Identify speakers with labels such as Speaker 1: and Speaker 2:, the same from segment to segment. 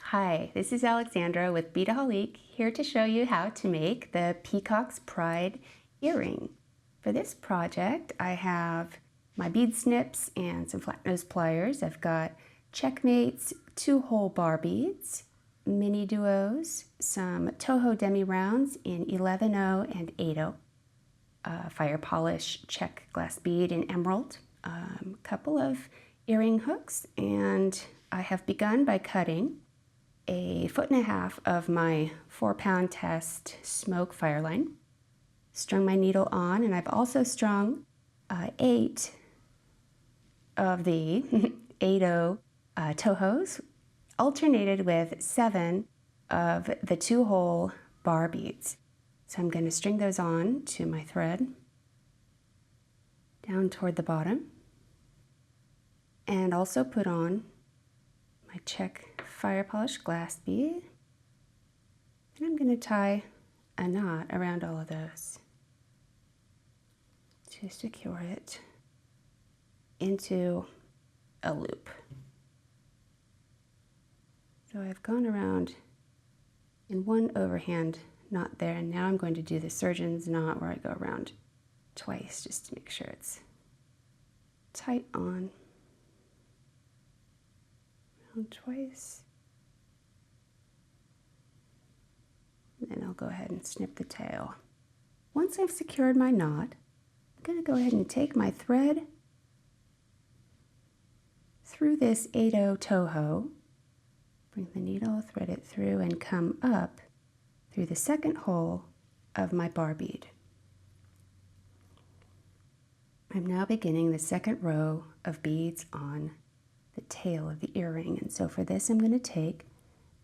Speaker 1: Hi, this is Alexandra with Beadaholique, here to show you how to make the Peacock's Pride earring. For this project, I have my bead snips and some flat nose pliers. I've got Checkmates 2-hole bar beads, mini duos, some Toho Demi rounds in 11/0 and 8/0, fire polish Czech glass bead in emerald, a couple of earring hooks, and I have begun by cutting 1.5 feet of my 4-pound test smoke FireLine, strung my needle on, and I've also strung 8 of the 8/0 Tohos, alternated with 7 of the 2-hole bar beads. So I'm going to string those on to my thread down toward the bottom, and also put on my Czech fire polish glass bead, and I'm going to tie a knot around all of those to secure it into a loop. So I've gone around in one overhand knot there, and now I'm going to do the surgeon's knot where I go around twice just to make sure it's tight on. Round twice. And then I'll go ahead and snip the tail. Once I've secured my knot, I'm going to go ahead and take my thread through this 8/0 Toho, bring the needle, thread it through, and come up through the second hole of my bar bead. I'm now beginning the second row of beads on the tail of the earring, and so for this I'm going to take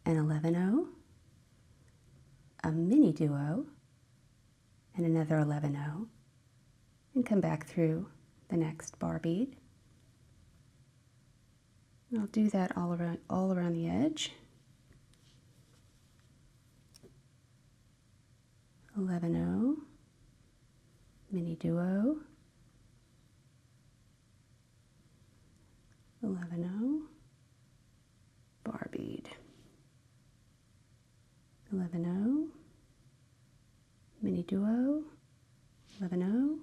Speaker 1: an 11/0, a mini duo, and another 11/0, and come back through the next bar bead. And I'll do that all around the edge. 11/0, mini duo, 11/0, bar bead, 11/0, mini duo, 11/0,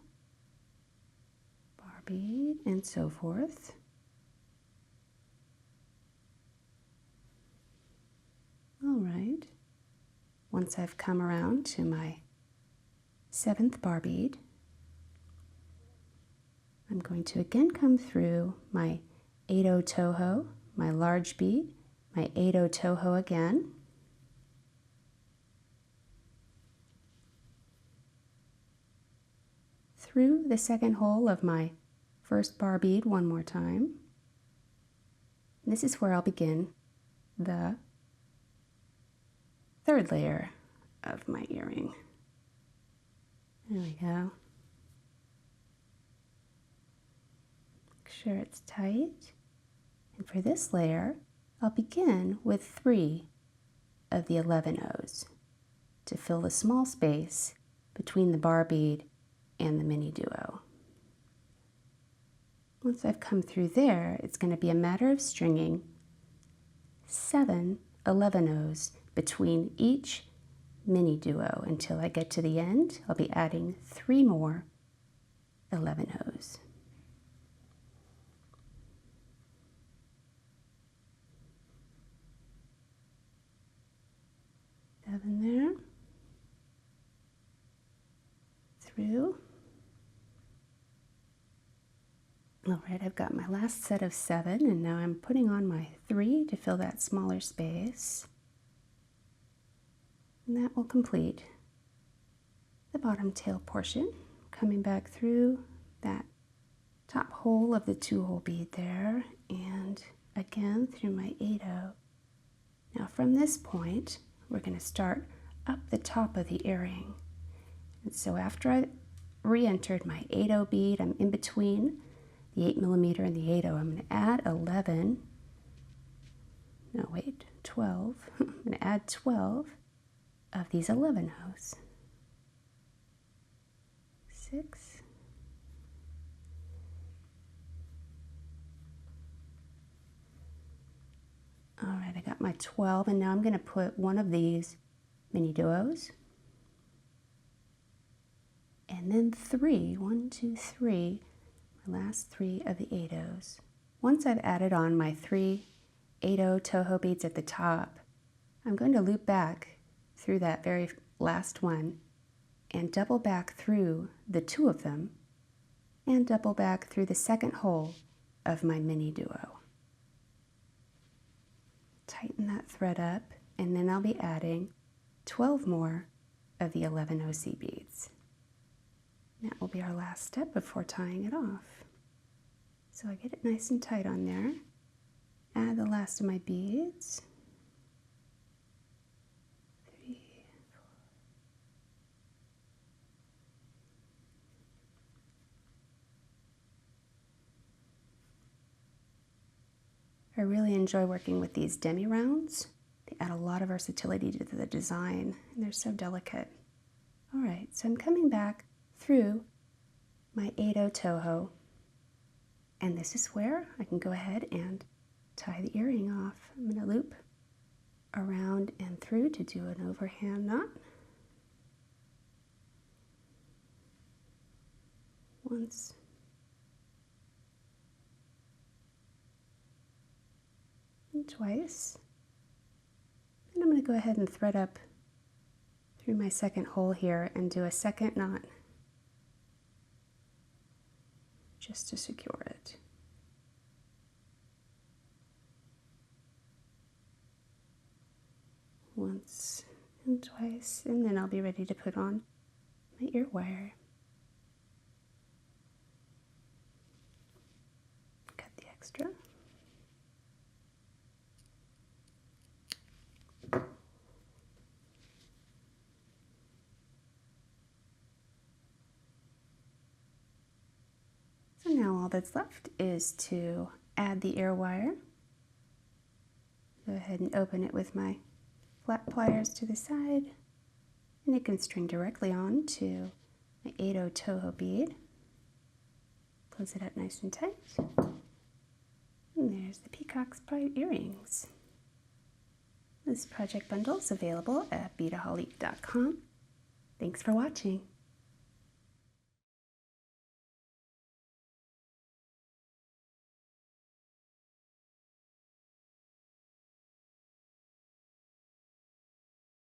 Speaker 1: bar bead, and so forth. All right. Once I've come around to my 7th bar bead, I'm going to again come through my 8/0 Toho, my large bead, my 8/0 Toho again, through the second hole of my first bar bead one more time. And this is where I'll begin the third layer of my earring. There we go. Make sure it's tight. And for this layer, I'll begin with 3 of the 11/0s to fill the small space between the bar bead and the mini duo. Once I've come through there, it's going to be a matter of stringing 7 11/0s between each mini duo until I get to the end. I'll be adding 3 more 11/0s. Seven there, through. All right, I've got my last set of 7, and now I'm putting on my 3 to fill that smaller space. And that will complete the bottom tail portion, coming back through that top hole of the 2-hole bead there, and again through my 8/0. Now from this point, we're going to start up the top of the earring. And so after I re-entered my 8/0 bead, I'm in between the 8mm and the 8/0. I'm going to add 12. I'm going to add 12 of these 11/0s. 6, All right. right, I got my 12, and now I'm going to put one of these mini duos, and then 3, 1, 2, 3, my last 3 of the 8-ohs. Once I've added on my 3 8-oh Toho beads at the top, I'm going to loop back through that very last one and double back through the 2 of them and double back through the second hole of my mini duo. Tighten that thread up, and then I'll be adding 12 more of the 11 OC beads. That will be our last step before tying it off. So I get it nice and tight on there. Add the last of my beads. 3, 4. I really enjoy working with these Demi rounds. They add a lot of versatility to the design, and they're so delicate. All right, so I'm coming back through my 8-oh Toho, and this is where I can go ahead and tie the earring off. I'm going to loop around and through to do an overhand knot. Once. And twice. And I'm going to go ahead and thread up through my second hole here and do a second knot just to secure it. Once and twice, and then I'll be ready to put on my ear wire. Cut the extra. So now all that's left is to add the ear wire. Go ahead and open it with my flat pliers to the side, and it can string directly on to my 8-oh Toho bead. Close it up nice and tight. And there's the Peacock's Pride earrings. This project bundle is available at Beadaholique.com. Thanks for watching.